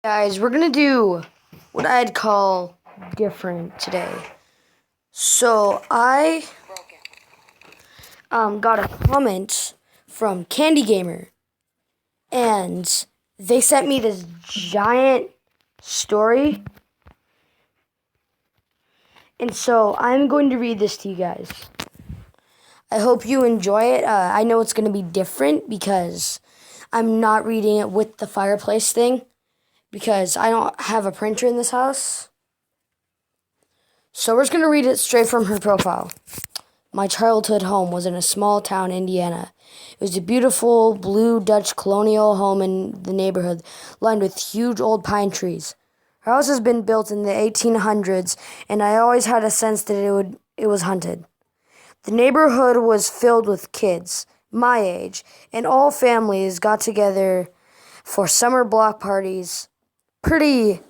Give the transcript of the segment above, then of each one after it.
Guys, we're gonna do what I'd call different today. So I got a comment from Candy Gamer, and they sent me this giant story, and so I'm going to read this to you guys. I hope you enjoy it. I know it's gonna be different because I'm not reading it with the fireplace thing, because I don't have a printer in this house. So we're just going to read it straight from her profile. My childhood home was in a small town, Indiana. It was a beautiful blue Dutch colonial home in the neighborhood, lined with huge old pine trees. Her house has been built in the 1800s, and I always had a sense that it was haunted. The neighborhood was filled with kids, my age, and all families got together for summer block parties. Pretty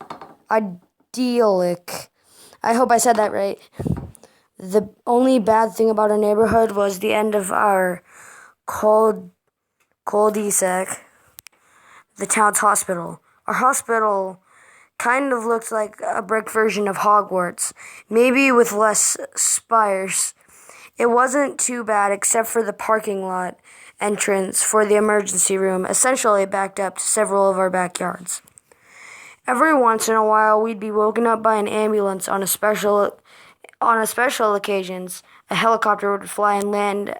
idyllic. I hope I said that right. The only bad thing about our neighborhood was the end of our cul-de-sac, the town's hospital. Our hospital kind of looked like a brick version of Hogwarts, maybe with less spires. It wasn't too bad except for the parking lot entrance for the emergency room, essentially backed up to several of our backyards. Every once in a while, we'd be woken up by an ambulance on special occasions. A helicopter would fly and land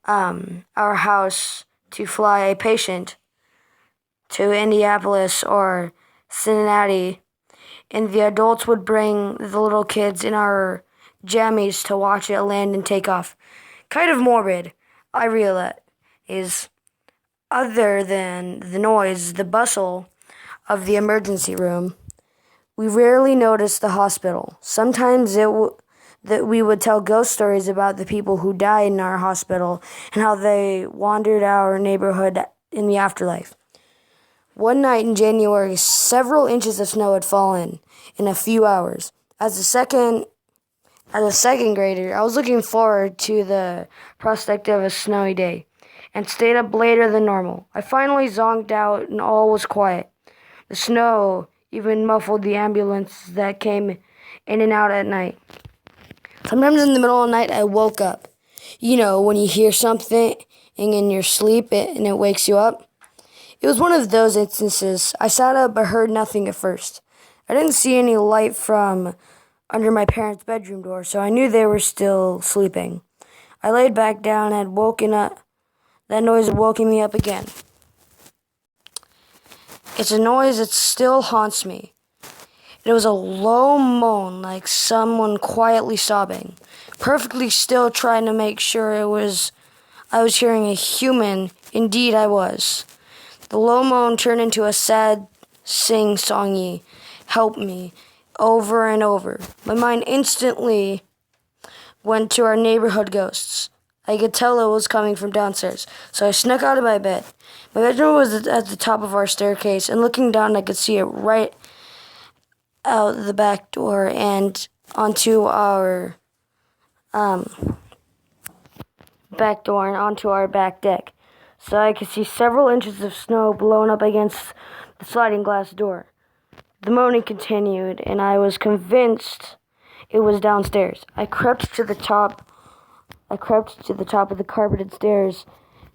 our house to fly a patient to Indianapolis or Cincinnati, and the adults would bring the little kids in our jammies to watch it land and take off. Kind of morbid, I realize, is other than the noise, the bustle of the emergency room. We rarely noticed the hospital. Sometimes that we would tell ghost stories about the people who died in our hospital and how they wandered our neighborhood in the afterlife. One night in January, several inches of snow had fallen in a few hours. As a second grader, I was looking forward to the prospect of a snowy day and stayed up later than normal. I finally zonked out and all was quiet. The snow even muffled the ambulance that came in and out at night. Sometimes in the middle of the night, I woke up. You know, when you hear something in your sleep and it wakes you up. It was one of those instances. I sat up but heard nothing at first. I didn't see any light from under my parents' bedroom door, so I knew they were still sleeping. I laid back down and had woken up. That noise had woken me up again. It's a noise that still haunts me. It was a low moan, like someone quietly sobbing, perfectly still, trying to make sure I was hearing a human. Indeed, I was. The low moan turned into a sad, sing-songy, "Help me," over and over. My mind instantly went to our neighborhood ghosts. I could tell it was coming from downstairs, so I snuck out of my bed. My bedroom was at the top of our staircase, and looking down, I could see it right out the back door and onto our back door and onto our back deck. So I could see several inches of snow blown up against the sliding glass door. The moaning continued, and I was convinced it was downstairs. I crept to the top of the carpeted stairs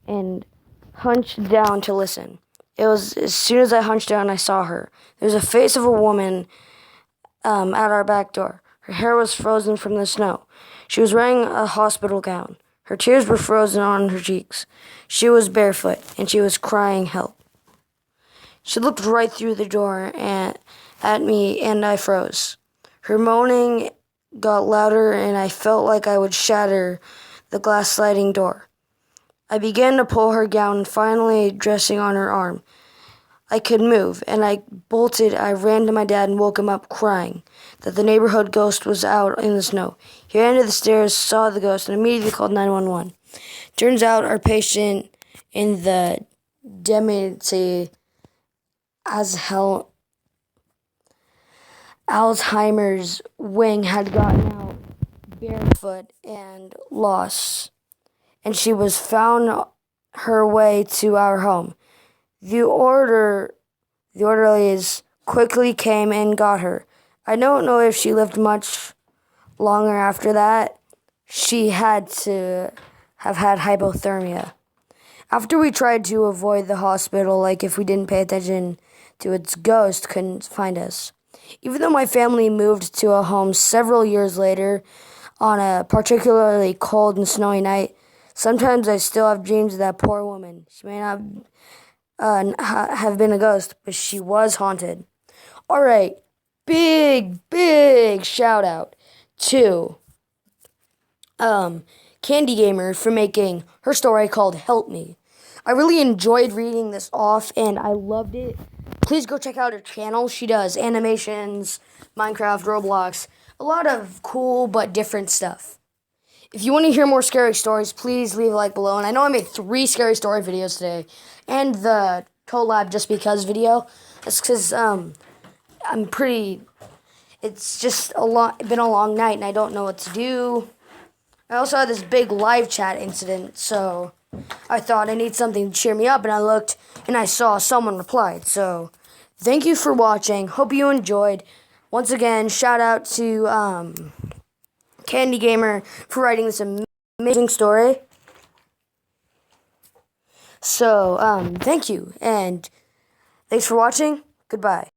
and hunched down to listen. It was as soon as I hunched down, I saw her. There was a face of a woman at our back door. Her hair was frozen from the snow. She was wearing a hospital gown. Her tears were frozen on her cheeks. She was barefoot, and she was crying help. She looked right through the door at me, and I froze. Her moaning got louder, and I felt like I would shatter the glass sliding door. I began to pull her gown, finally dressing on her arm. I could move, and I bolted. I ran to my dad and woke him up crying that the neighborhood ghost was out in the snow. He ran to the stairs, saw the ghost, and immediately called 911. Turns out our patient in the dementia Alzheimer's wing had gotten out barefoot and lost, and she was found her way to our home. The orderlies quickly came and got her. I don't know if she lived much longer after that. She had to have had hypothermia. After we tried to avoid the hospital, like if we didn't pay attention to its ghost, couldn't find us. Even though my family moved to a home several years later on a particularly cold and snowy night, sometimes I still have dreams of that poor woman. She may not have been a ghost, but she was haunted. All right, big shout out to Candy Gamer for making her story called Help Me. I really enjoyed reading this off and I loved it. Please go check out her channel. She does animations, Minecraft, Roblox, a lot of cool but different stuff. If you want to hear more scary stories, please leave a like below. And I know I made 3 scary story videos today and the collab Just Because video. That's because it's just been a long night and I don't know what to do. I also had this big live chat incident, so I thought I need something to cheer me up, and I looked and I saw someone replied. So thank you for watching. Hope you enjoyed. Once again, shout out to Candy Gamer for writing this amazing story. So thank you, and thanks for watching. Goodbye.